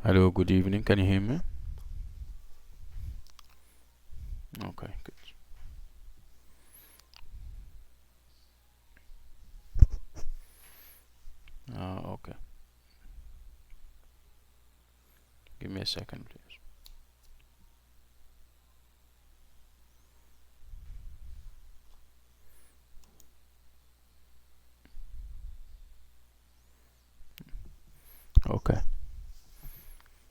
Hello, good evening. Can you hear me? Okay, good. Okay. Give me a second, please. Okay.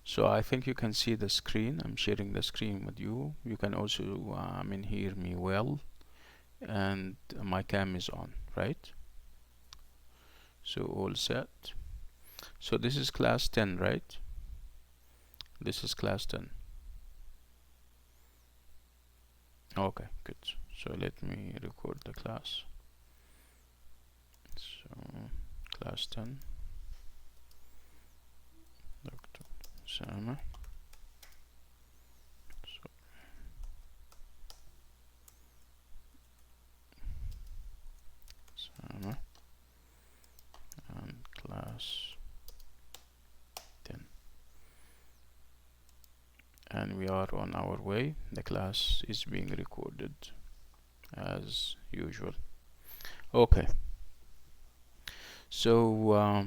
So I think you can see the screen. I'm sharing the screen with you. You can also, hear me well, and my cam is on, right? So all set. So this is class 10, right? This is class 10. Okay, good. So let me record the class. So class 10, Dr. Sama. So Sama and class 10. And we are on our way. The class is being recorded as usual. Okay. So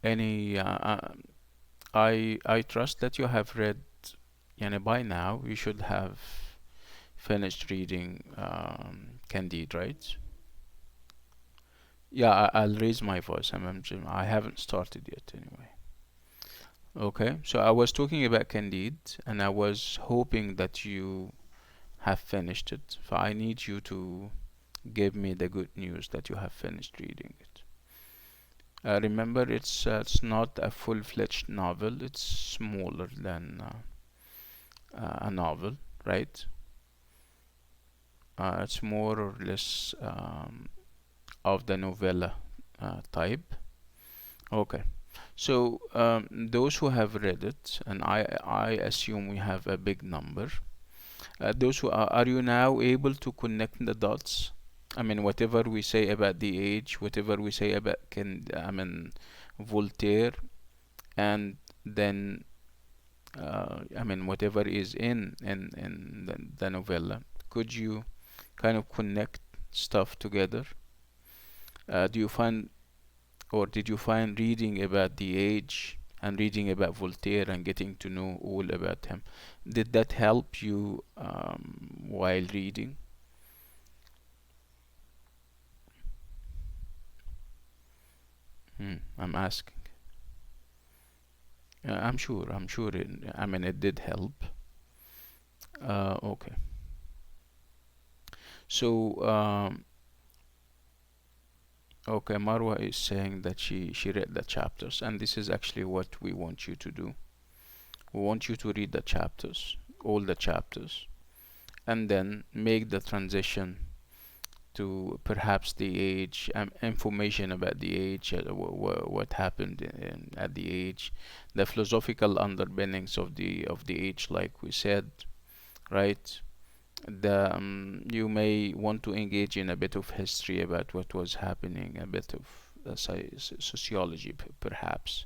any I trust that you have read, by now you should have finished reading Candide, right? Yeah, I'll raise my voice. I haven't started yet anyway. Okay, so I was talking about Candide, and I was hoping that you have finished it. So I need you to give me the good news that you have finished reading it. Remember, it's not a full-fledged novel. It's smaller than a novel, right? It's more or less of the novella type. Okay. So those who have read it, and I assume we have a big number. Those who are you now able to connect the dots? Whatever we say about the age, whatever we say about Voltaire, and then whatever is in the novella, could you kind of connect stuff together? Do you find, or did you find reading about the age and reading about Voltaire and getting to know all about him, did that help you while reading? I'm asking. I'm sure it did help. Okay. So, okay, Marwa is saying that she read the chapters, and this is actually what we want you to do. We want you to read the chapters, all the chapters, and then make the transition to perhaps the age, information about the age, what happened at the age, the philosophical underpinnings of the age, like we said, right? You may want to engage in a bit of history about what was happening, a bit of sociology, perhaps,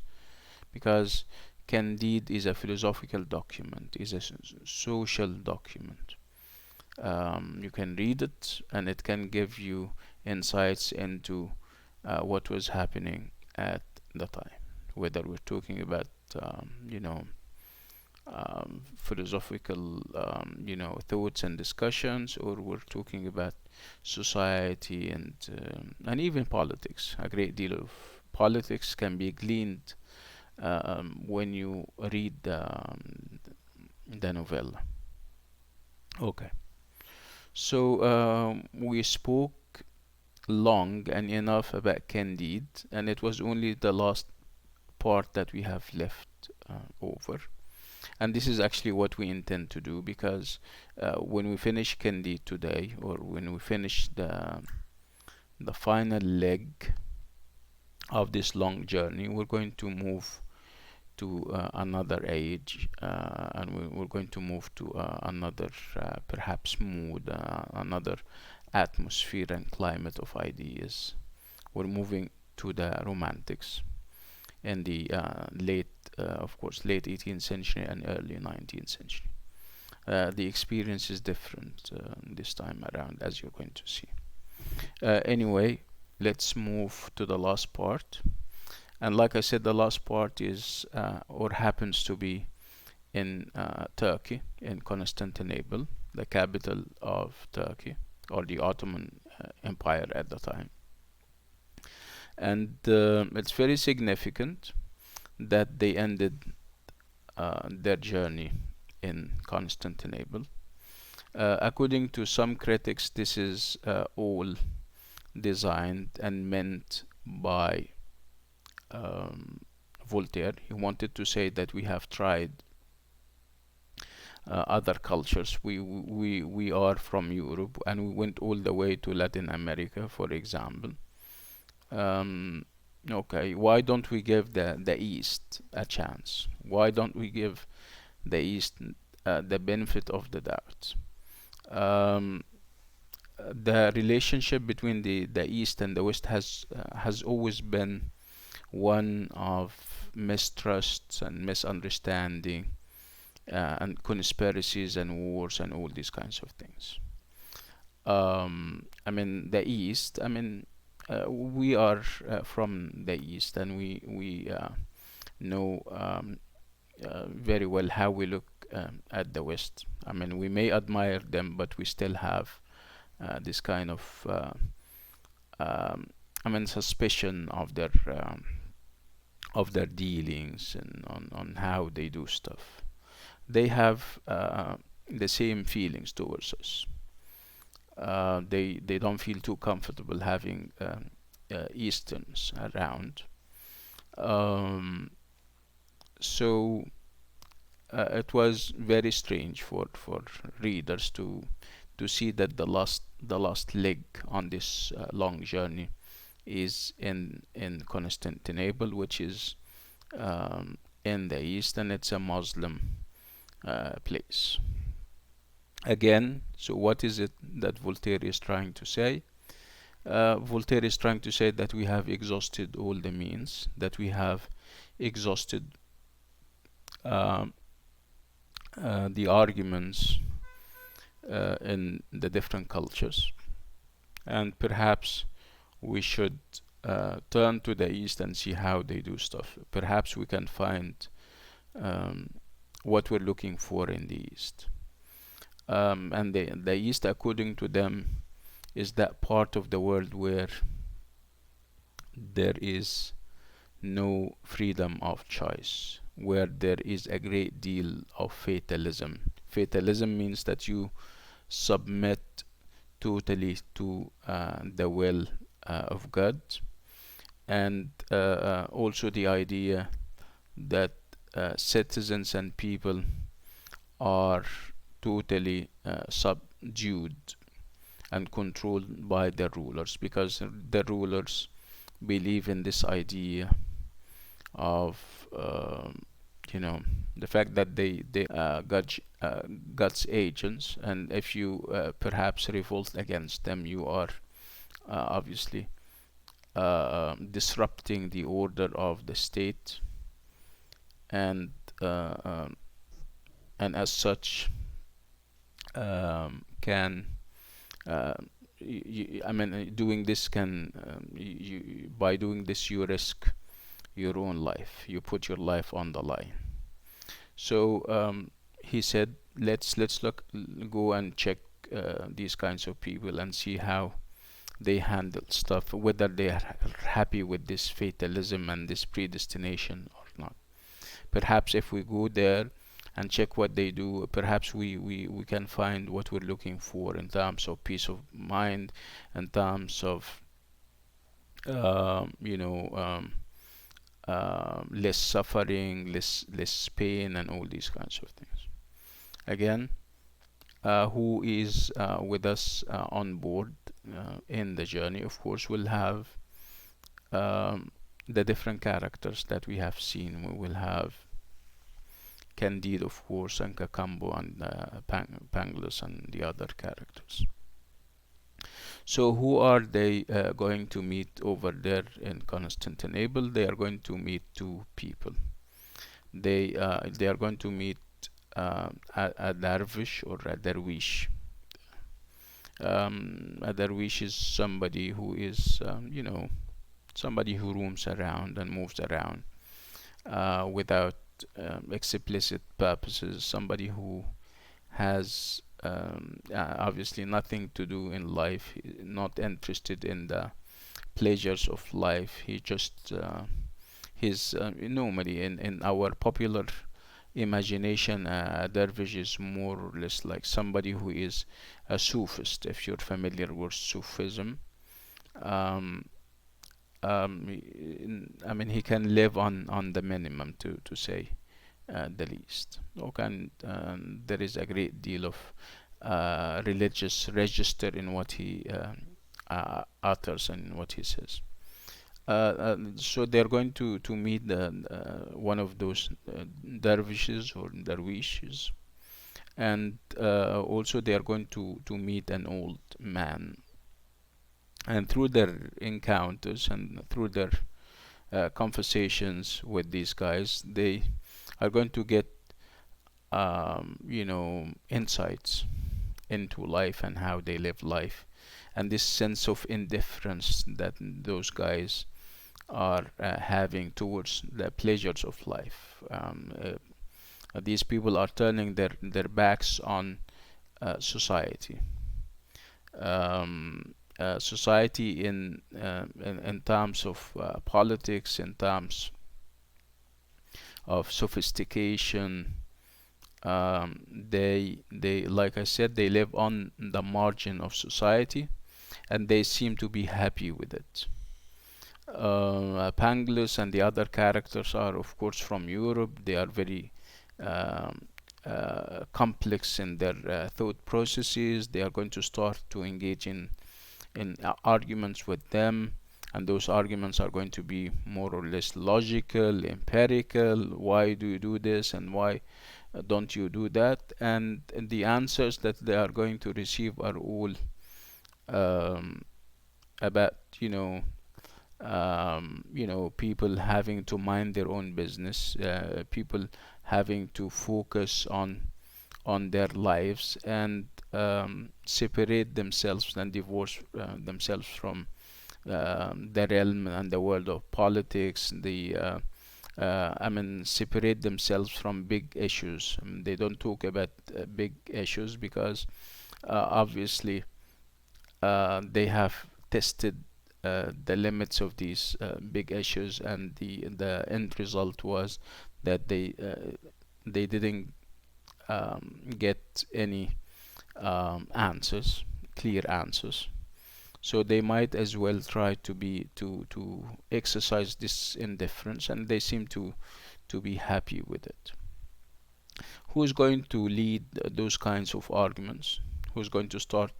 because Candide is a philosophical document, is a social document. You can read it, and it can give you insights into what was happening at the time, whether we're talking about philosophical thoughts and discussions, or we're talking about society and even politics. A great deal of politics can be gleaned when you read the novella. Okay. So we spoke long and enough about Candide, and it was only the last part that we have left over. And this is actually what we intend to do, because when we finish Candide today, or when we finish the final leg of this long journey, we're going to move to another age, and we're going to move to another perhaps mood, another atmosphere and climate of ideas. We're moving to the romantics in the late of course, late 18th century and early 19th century. The experience is different this time around, as you're going to see. Anyway, let's move to the last part. And like I said, the last part is or happens to be in Turkey, in Constantinople, the capital of Turkey, or the Ottoman Empire at the time. And it's very significant that they ended their journey in Constantinople. According to some critics, this is all designed and meant by Voltaire. He wanted to say that we have tried other cultures. We are from Europe and we went all the way to Latin America, for example. Um, okay, why don't we give the East a chance? Why don't we give the East the benefit of the doubt? Um, the relationship between the East and the West has always been one of mistrust and misunderstanding and conspiracies and wars and all these kinds of things. I mean, the East. I mean, we are from the East, and we know very well how we look at the West. I mean, we may admire them, but we still have this kind of, I mean, suspicion of their dealings and on how they do stuff. They have the same feelings towards us. They don't feel too comfortable having Easterns around. Um, so it was very strange for readers to see that the last leg on this long journey is in Constantinople, which is in the east, and it's a Muslim place. Again, so what is it that Voltaire is trying to say? Voltaire is trying to say that we have exhausted all the means, that we have exhausted um, the arguments in the different cultures, and perhaps we should turn to the East and see how they do stuff. Perhaps we can find um, what we're looking for in the East. And the East, according to them, is that part of the world where there is no freedom of choice, where there is a great deal of fatalism. Fatalism means that you submit totally to the will of God, and also the idea that citizens and people are totally subdued and controlled by the rulers, because the rulers believe in this idea of the fact that they God's agents, and if you perhaps revolt against them, you are obviously disrupting the order of the state, and uh, um, and as such can uh, I mean, doing this can by doing this you risk your own life. You put your life on the line. So he said, let's go and check these kinds of people and see how they handle stuff, whether they are happy with this fatalism and this predestination or not. Perhaps if we go there and check what they do, perhaps we can find what we're looking for in terms of peace of mind, in terms of um, you know um, less suffering, less pain, and all these kinds of things. Again, who is with us on board in the journey, of course, will have um, the different characters that we have seen. We will have Candide, of course, and Cacambo, and Pangloss, and the other characters. So who are they going to meet over there in Constantinople? They are going to meet two people. they are going to meet a dervish or a dervish. A dervish is somebody who is, somebody who roams around and moves around without explicit purposes. Somebody who has obviously nothing to do in life, not interested in the pleasures of life. He just he's normally in our popular imagination, dervish is more or less like somebody who is a Sufist, if you're familiar with Sufism. Um, I mean, he can live on the minimum, to say the least. Okay, and there is a great deal of religious register in what he utters and what he says. So they're going to meet one of those dervishes or dervishes, and also they are going to meet an old man. And through their encounters and through their conversations with these guys, they are going to get insights into life and how they live life, and this sense of indifference that those guys are having towards the pleasures of life. These people are turning their backs on society. Society in terms of politics, in terms of sophistication. They, like I said, they live on the margin of society, and they seem to be happy with it. Pangloss and the other characters are, of course, from Europe. They are very um, complex in their thought processes. They are going to start to engage in arguments with them, and those arguments are going to be more or less logical, empirical. Why do you do this, and why don't you do that? And the answers that they are going to receive are all um, about people having to mind their own business, people having to focus on their lives and separate themselves and divorce themselves from the realm and the world of politics. I mean, separate themselves from big issues. They don't talk about big issues because obviously they have tested the limits of these big issues, and the end result was that they didn't get any answers, clear answers. So they might as well try to exercise this indifference, and they seem to be happy with it. Who's going to lead those kinds of arguments? Who's going to start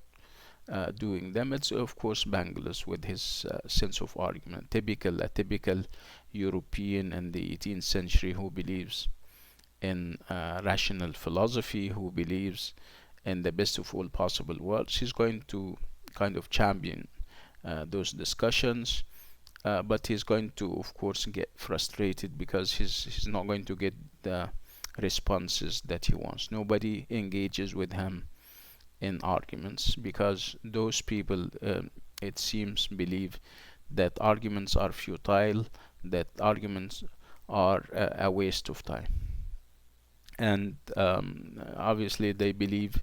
doing them? It's of course Bangladesh with his sense of argument, a typical European in the 18th century who believes in rational philosophy, who believes in the best of all possible worlds. He's going to kind of champion those discussions, but he's going to, of course, get frustrated because he's not going to get the responses that he wants. Nobody engages with him in arguments because those people, it seems, believe that arguments are futile, that arguments are a waste of time. And obviously, they believe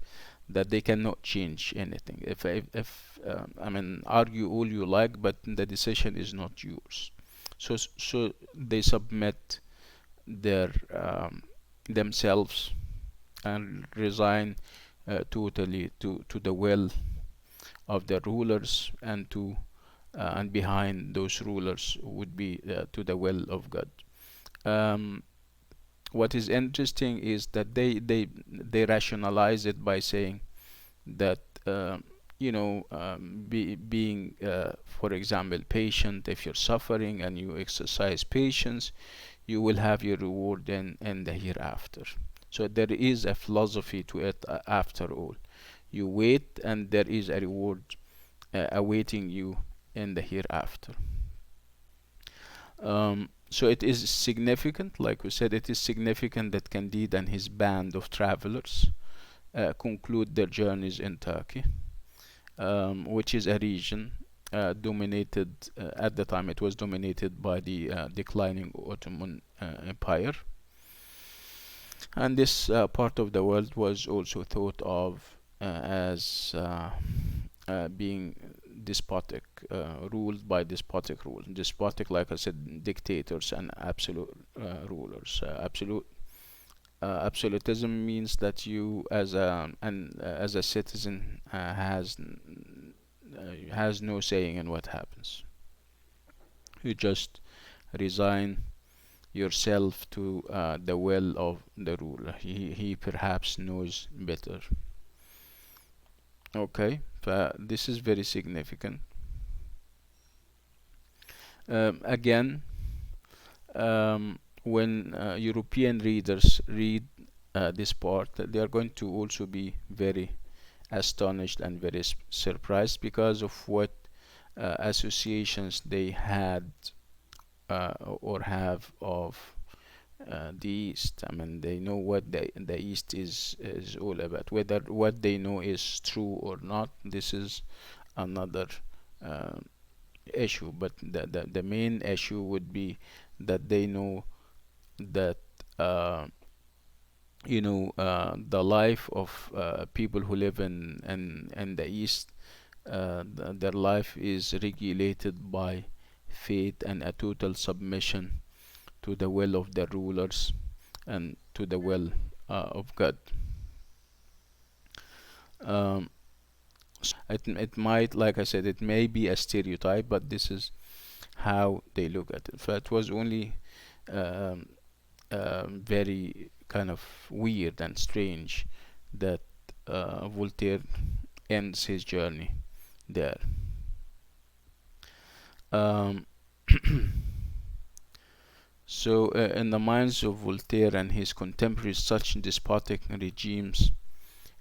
that they cannot change anything. If I mean, argue all you like, but the decision is not yours. So they submit their themselves and resign totally to the will of the rulers, and behind those rulers would be to the will of God. Um, what is interesting is that they rationalize it by saying that being for example patient, if you're suffering and you exercise patience, you will have your reward in the hereafter. So there is a philosophy to it, after all. You wait, and there is a reward awaiting you in the hereafter. So it is significant, like we said, it is significant that Candide and his band of travelers conclude their journeys in Turkey, which is a region dominated, at the time it was dominated by the declining Ottoman Empire. And this part of the world was also thought of as being despotic, ruled by despotic rule. Despotic, like I said, dictators and absolute rulers. Absolutism means that you, as a citizen, has no saying in what happens. You just resign yourself to the will of the ruler. He perhaps knows better. Okay, this is very significant. Again, when European readers read this part, they are going to also be very astonished and very surprised because of what associations they had or have of the East. I mean, they know what the East is all about. Whether what they know is true or not, this is another uh, issue. But the main issue would be that they know that the life of people who live in the East, their life is regulated by faith and a total submission to the will of the rulers and to the will of God. Um, it might, like I said, it may be a stereotype, but this is how they look at it. So it was only um, very kind of weird and strange that Voltaire ends his journey there. Um, so, in the minds of Voltaire and his contemporaries, such despotic regimes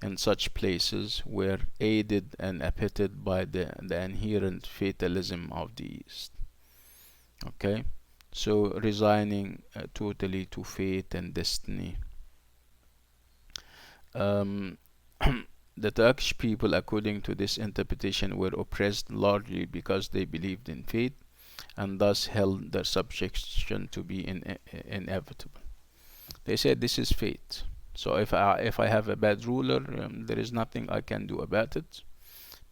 in such places were aided and abetted by the inherent fatalism of the East. Okay, so resigning totally to fate and destiny. Um, the Turkish people, according to this interpretation, were oppressed largely because they believed in fate and thus held their subjection to be inevitable. They said this is fate. So if I have a bad ruler, there is nothing I can do about it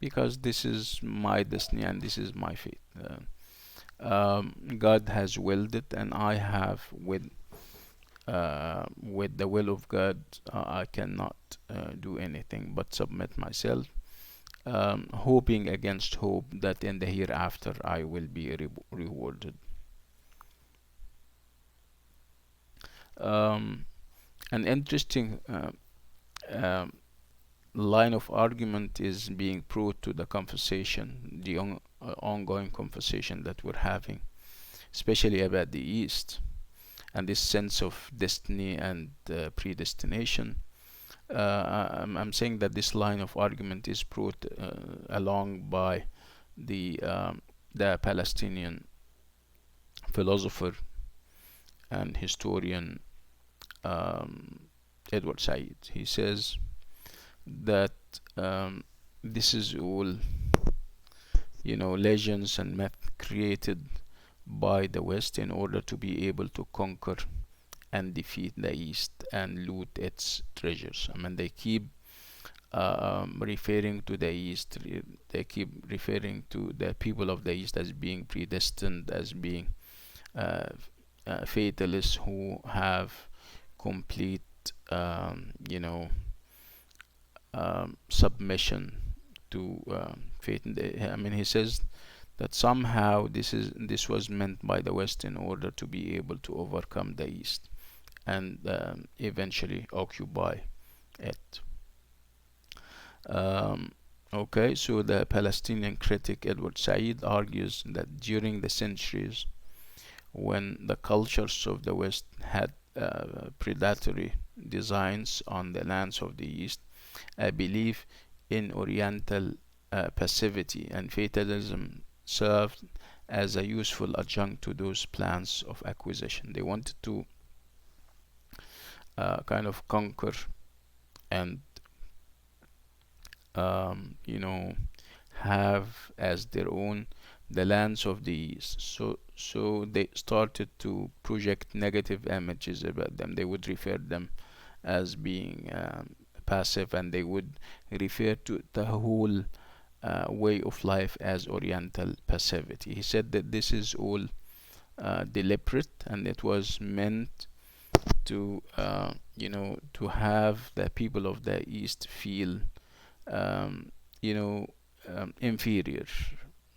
because this is my destiny and this is my fate. God has willed it, and I have with the will of God, I cannot do anything but submit myself, hoping against hope that in the hereafter I will be rewarded. Um, an interesting um, line of argument is being brought to the conversation, the ongoing conversation that we're having, especially about the East and this sense of destiny and predestination. I'm saying that this line of argument is brought along by the Palestinian philosopher and historian um, Edward Said. He says that this is all, legends and myth created by the West in order to be able to conquer and defeat the East and loot its treasures. I mean, they keep referring to the East, they keep referring to the people of the East as being predestined, as being uh, fatalists who have complete, submission to fate. I mean, he says that somehow this was meant by the West in order to be able to overcome the East and eventually occupy it. Um, okay, so the Palestinian critic Edward Said argues that during the centuries when the cultures of the West had predatory designs on the lands of the East, a belief in Oriental passivity and fatalism served as a useful adjunct to those plans of acquisition. They wanted to kind of conquer and you know, have as their own the lands of the east. So they started to project negative images about them. They would refer them as being passive, and they would refer to the whole way of life as oriental passivity. He said that this is all deliberate, and it was meant to to have the people of the east feel um, inferior.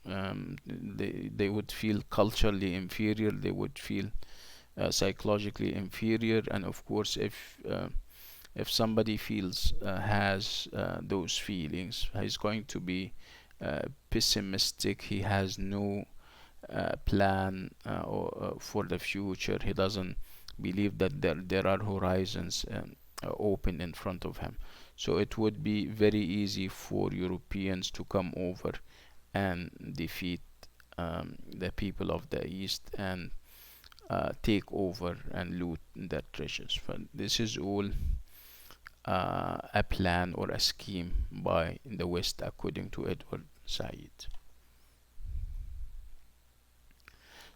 They would feel culturally inferior. They would feel psychologically inferior. And of course, if somebody feels has those feelings, he's going to be pessimistic. He has no plan for the future. He doesn't believe that there are horizons open in front of him. So it would be very easy for Europeans to come over and defeat the people of the East and take over and loot their treasures. But this is all a plan or a scheme by the West, according to Edward Said.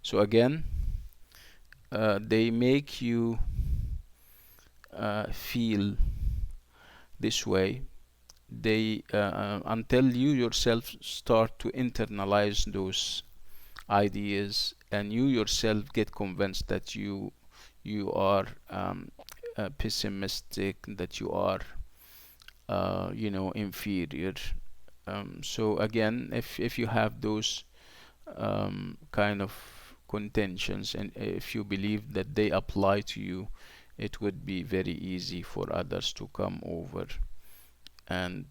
So again, they make you feel this way. They until you yourself start to internalize those ideas, and you yourself get convinced that you are pessimistic, that you are inferior. So again, if you have those kind of contentions, and if you believe that they apply to you, it would be very easy for others to come over and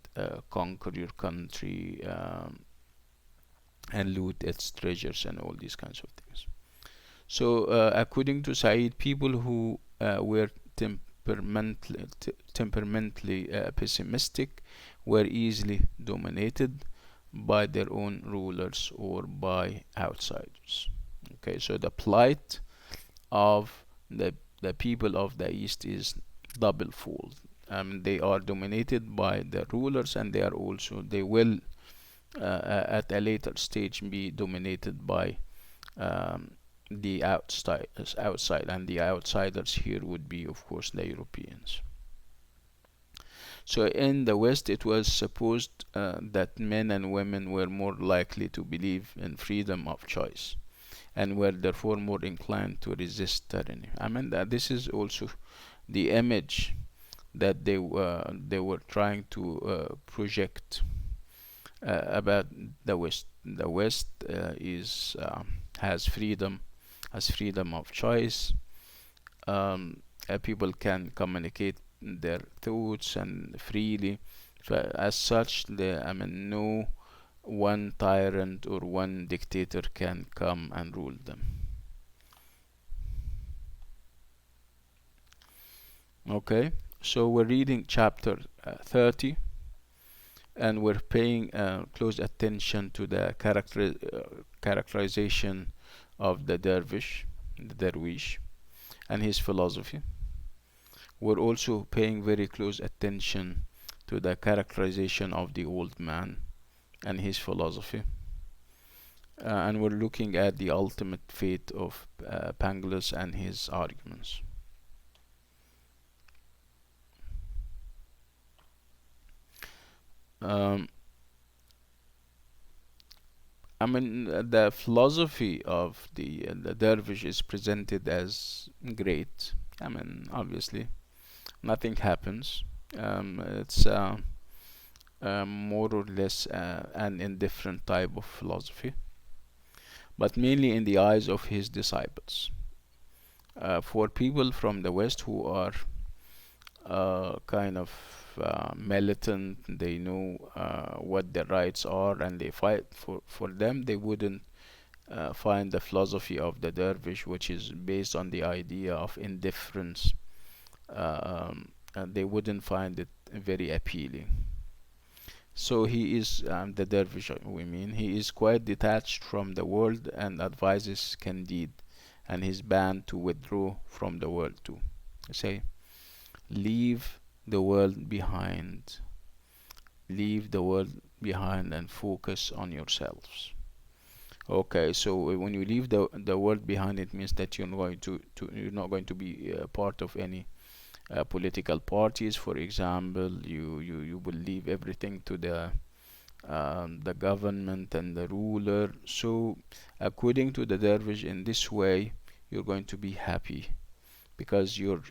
conquer your country, and loot its treasures and all these kinds of things. So, according to Said, people who were temperamentally pessimistic were easily dominated by their own rulers or by outsiders. Okay, so the plight of the people of the East is double fold. They are dominated by the rulers, and they will at a later stage be dominated by um, the outside, and the outsiders here would be, of course, the Europeans. So in the West, it was supposed that men and women were more likely to believe in freedom of choice, and were therefore more inclined to resist tyranny. I mean, that this is also the image that they were trying to project about the West. The West is has freedom of choice. People can communicate their thoughts and freely. So as such, I mean, no one tyrant or one dictator can come and rule them. Okay, so we're reading chapter 30, and we're paying close attention to the characterization of the dervish, and his philosophy. We're also paying very close attention to the characterization of the old man and his philosophy. And we're looking at the ultimate fate of Pangloss and his arguments. Um, I mean, the philosophy of the dervish is presented as great. I mean, obviously, nothing happens. It's more or less an indifferent type of philosophy, but mainly in the eyes of his disciples. For people from the West who are kind of militant, they know what their rights are, and they fight for them. They wouldn't find the philosophy of the dervish, which is based on the idea of indifference, and they wouldn't find it very appealing. So he is the dervish, we mean, he is quite detached from the world and advises Candide and his band to withdraw from the world too. Say, leave the world behind, leave the world behind and focus on yourselves. Okay, so when you leave the world behind, it means that you're not going to be part of any political parties. For example, you will leave everything to the government and the ruler. So, according to the dervish, in this way, you're going to be happy because you're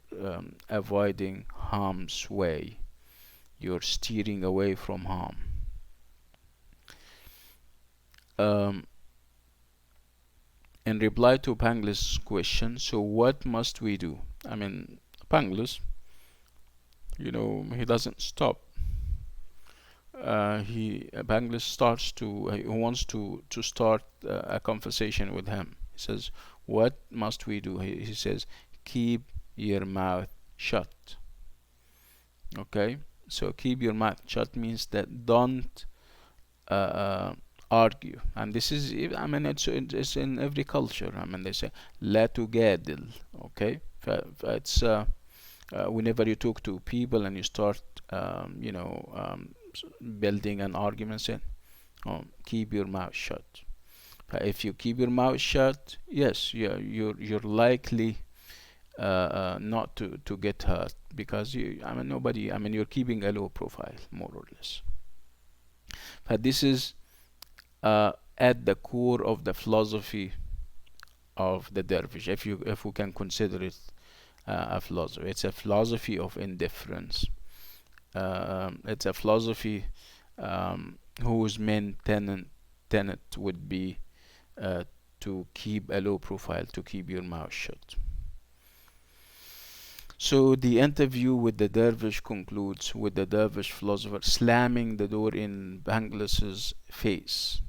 avoiding harm's way. You're steering away from harm. Um, in reply to Panglis' question, so what must we do? I mean, Panglis, he doesn't stop. He Panglis starts to he wants to start a conversation with him. He says, "What must we do?" He says, "Keep your mouth shut." Okay, so keep your mouth shut means that don't uh, uh, argue, and this is I mean it's in every culture. I mean they say لا تجادل. Okay, it's whenever you talk to people and you start building an argument, say, keep your mouth shut. If you keep your mouth shut, yes, yeah, you're likely not to get hurt because I mean nobody. I mean you're keeping a low profile more or less. But this is at the core of the philosophy of the dervish, if we can consider it a philosophy. It's a philosophy of indifference. It's a philosophy whose main tenet would be uh, to keep a low profile, to keep your mouth shut. So the interview with the dervish concludes with the dervish philosopher slamming the door in Banglas's face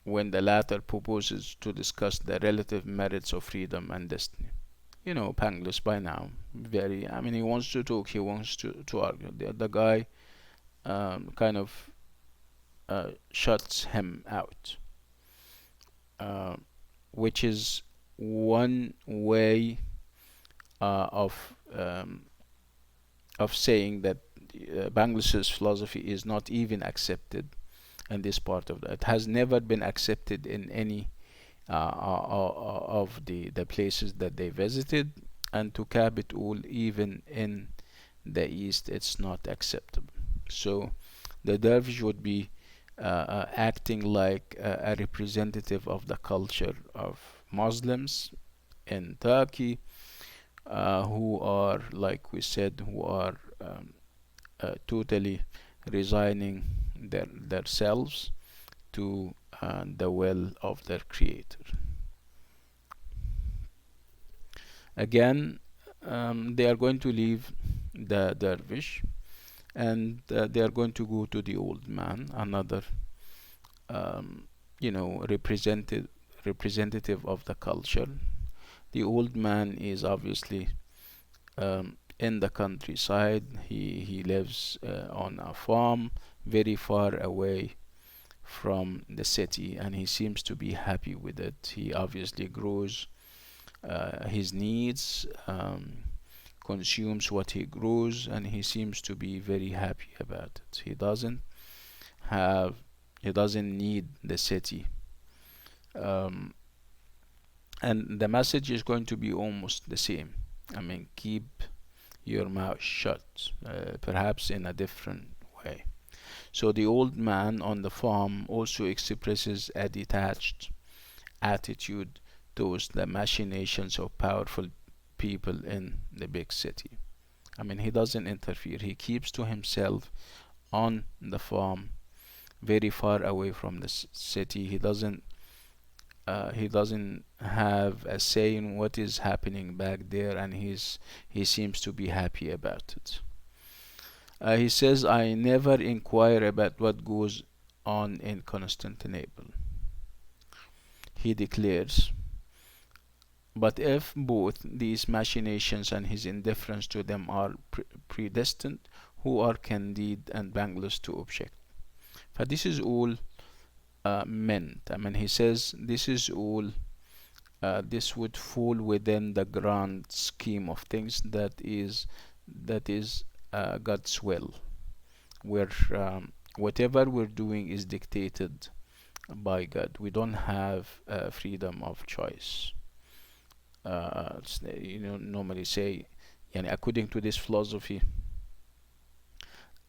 when the latter proposes to discuss the relative merits of freedom and destiny. Pangloss by now, I mean, he wants to talk, he wants to argue. The guy kind of shuts him out, uh, which is one way of saying that Bangladesh's philosophy is not even accepted in this part of that. It has never been accepted in any of the places that they visited, and to cap it all, even in the East, it's not acceptable. So the dervish would be acting like a representative of the culture of Muslims in Turkey, who are, like we said, who are totally resigning their selves to the will of their creator. Again, they are going to leave the dervish, and they are going to go to the old man, another representative of the culture. The old man is obviously in the countryside. He lives on a farm very far away from the city, and he seems to be happy with it. He obviously grows his needs, consumes what he grows, and he seems to be very happy about it. Have he doesn't need the city. Um, and the message is going to be almost the same. I mean, keep your mouth shut, perhaps in a different way. So the old man on the farm also expresses a detached attitude towards the machinations of powerful people in the big city. I mean, he doesn't interfere. He keeps to himself on the farm, very far away from the city. He doesn't have a say in what is happening back there, and he seems to be happy about it. He says, "I never inquire about what goes on in Constantinople," he declares. But if both these machinations and his indifference to them are predestined, who are Candide and Bangladesh to object? But this is all meant. I mean, he says this is all. This would fall within the grand scheme of things that is God's will, where whatever we're doing is dictated by God. We don't have freedom of choice. Normally say, yani, according to this philosophy,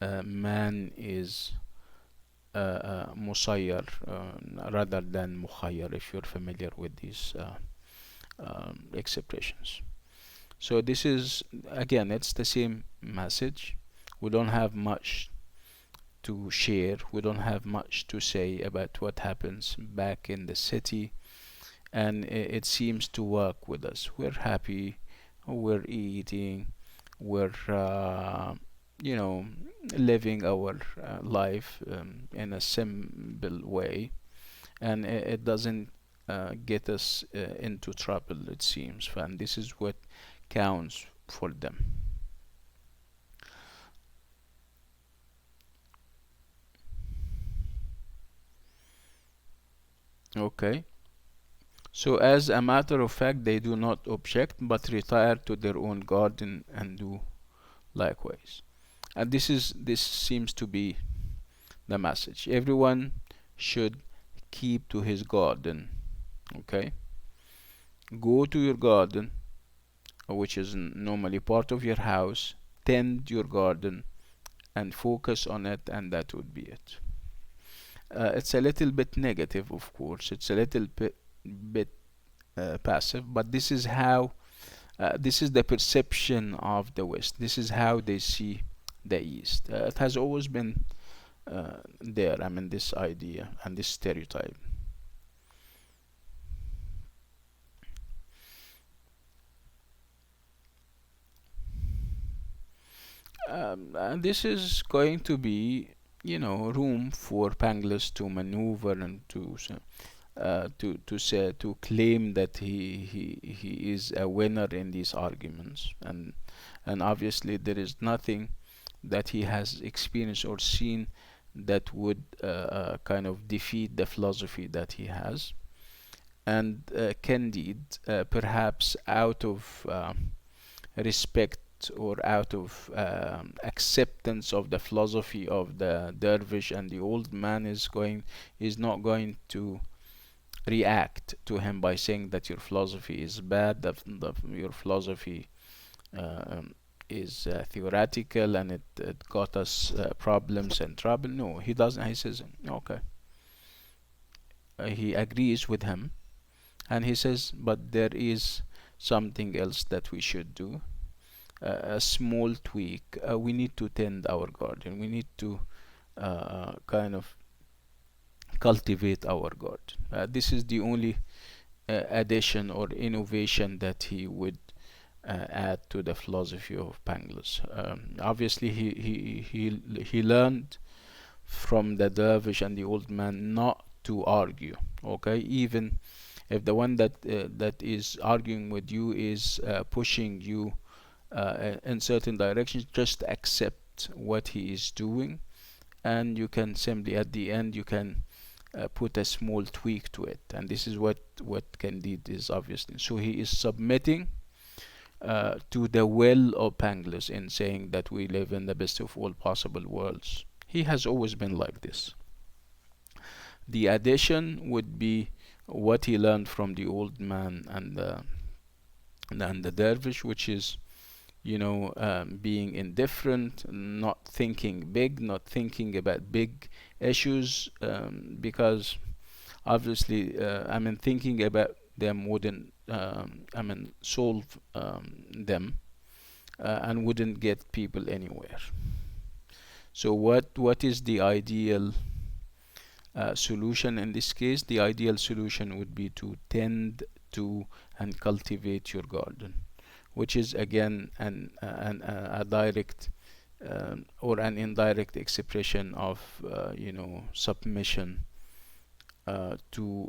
man is musayyar rather than mukhayyar, if you're familiar with these expressions. So this is, again, it's the same message. We don't have much to share. We don't have much to say about what happens back in the city, and it seems to work with us. We're happy, we're eating, we're you know living our life in a simple way, and it doesn't get us into trouble, it seems, and this is what counts for them. Okay. So, as a matter of fact, they do not object but retire to their own garden and do likewise. And this seems to be the message. Everyone should keep to his garden. Okay? Go to your garden, which is normally part of your house, tend your garden and focus on it, and that would be it. It's a little bit negative, of course. It's a little bit passive, but this is the perception of the West. This is how they see the East. It has always been there. I mean, this idea and this stereotype. And this is going to be, room for Pangloss to maneuver and to say, to claim that he is a winner in these arguments, and obviously there is nothing that he has experienced or seen that would kind of defeat the philosophy that he has. And Candide, perhaps out of respect or out of acceptance of the philosophy of the dervish and the old man, is not going to react to him by saying that your philosophy is bad, that your philosophy is theoretical, and it got us problems and trouble. No, he doesn't. He says, okay. He agrees with him, and he says, but there is something else that we should do. A small tweak. We need to tend our garden. We need to kind of cultivate our garden. This is the only addition or innovation that he would add to the philosophy of Pangloss. Obviously, he learned from the dervish and the old man not to argue. Okay, even if the one that is arguing with you is pushing you in certain directions, just accept what he is doing, and you can simply at the end you can put a small tweak to it, and this is what Candide is, obviously. So he is submitting to the will of Pangloss in saying that we live in the best of all possible worlds. He has always been like this. The addition would be what he learned from the old man and the dervish, which is, being indifferent, not thinking big, not thinking about big issues, because obviously, thinking about them wouldn't, solve them, and wouldn't get people anywhere. So, what is the ideal solution in this case? The ideal solution would be to tend to and cultivate your garden, which is again a direct or an indirect expression of submission to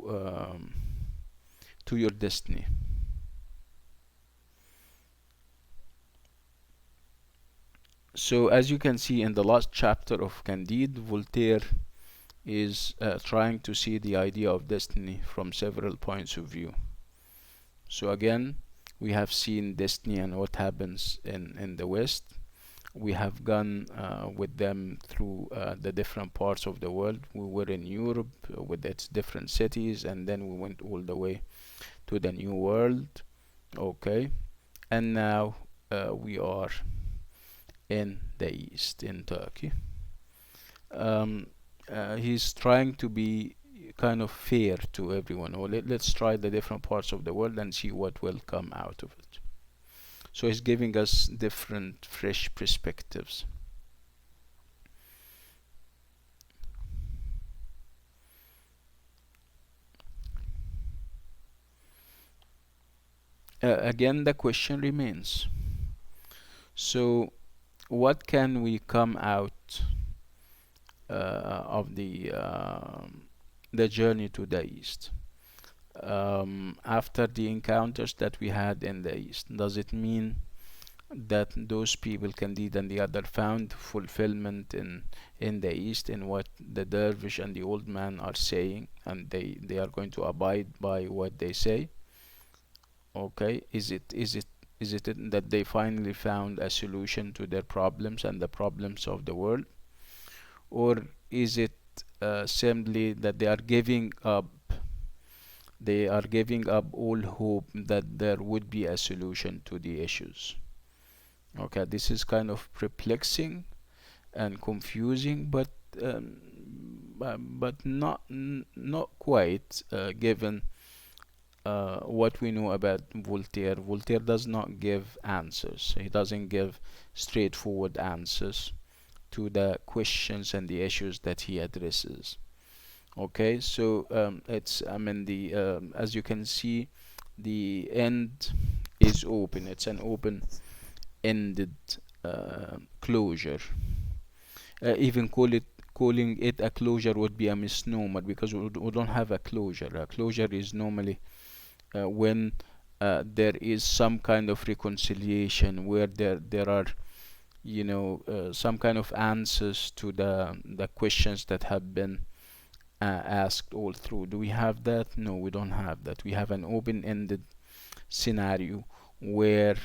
your destiny. So as you can see in the last chapter of Candide, Voltaire is trying to see the idea of destiny from several points of view. So again, we have seen destiny and what happens in the West. We have gone with them through the different parts of the world. We were in Europe with its different cities, and then we went all the way to the New World. Okay, and now we are in the East, in Turkey. Um, he's trying to be kind of fair to everyone. Or let's try the different parts of the world and see what will come out of it. So he's giving us different, fresh perspectives. Again, the question remains. So, what can we come out of the journey to the East? After the encounters that we had in the East, does it mean that those people, Candide and the other, found fulfillment in the East in what the dervish and the old man are saying, and they are going to abide by what they say? Okay, is it that they finally found a solution to their problems and the problems of the world, or is it simply that they are giving up all hope that there would be a solution to the issues? Okay, this is kind of perplexing and confusing, um, but not quite, given what we know about Voltaire. Voltaire does not give answers. He doesn't give straightforward answers to the questions and the issues that he addresses. Okay, so it's I mean the as you can see, the end is open. It's an open-ended closure. Even calling it a closure would be a misnomer, because we don't have a closure. A closure is normally when there is some kind of reconciliation, where there are, some kind of answers to the questions that have been asked all through. Do we have that? No, we don't have that. We have an open-ended scenario where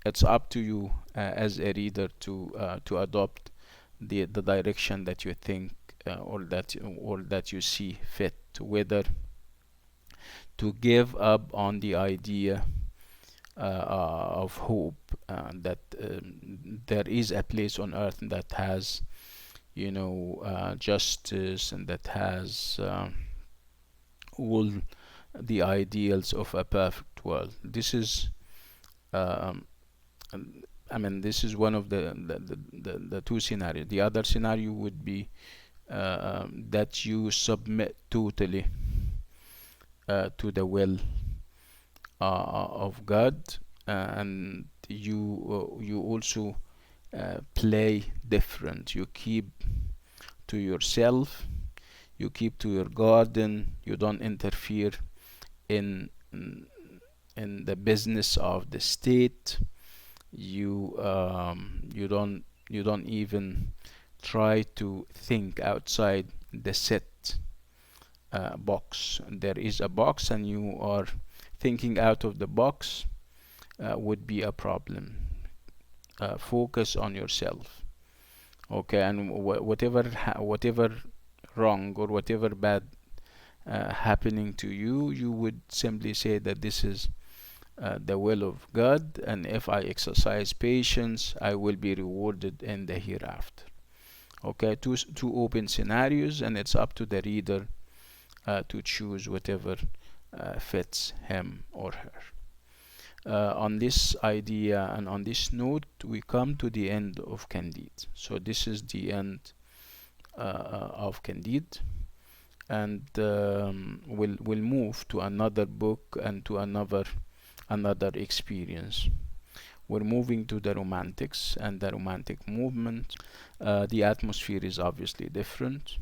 it's up to you as a reader to adopt the direction that you think, or that you see fit, whether to give up on the idea of hope, that there is a place on earth that has, justice, and that has all the ideals of a perfect world. This is, um, I mean, this is one of the two scenarios. The other scenario would be that you submit totally to the will of God, and you also play different. You keep to yourself, you keep to your garden, you don't interfere in in the business of the state. You don't even try to think outside the set box. There is a box, and you are thinking out of the box, would be a problem. Focus on yourself. Okay, and whatever wrong or whatever bad happening to you, you would simply say that this is the will of God, and if I exercise patience, I will be rewarded in the hereafter. Okay, two open scenarios, and it's up to the reader to choose whatever fits him or her. On this idea and on this note, we come to the end of Candide. So this is the end of Candide, and we'll move to another book and to another experience. We're moving to the Romantics and the Romantic movement. The atmosphere is obviously different.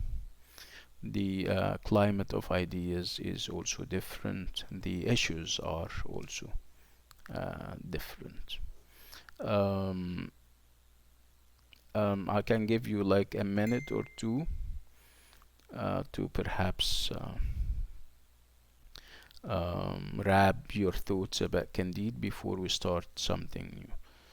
The climate of ideas is also different. The issues are also different. Um, I can give you like a minute or two to perhaps wrap your thoughts about Candide before we start something new.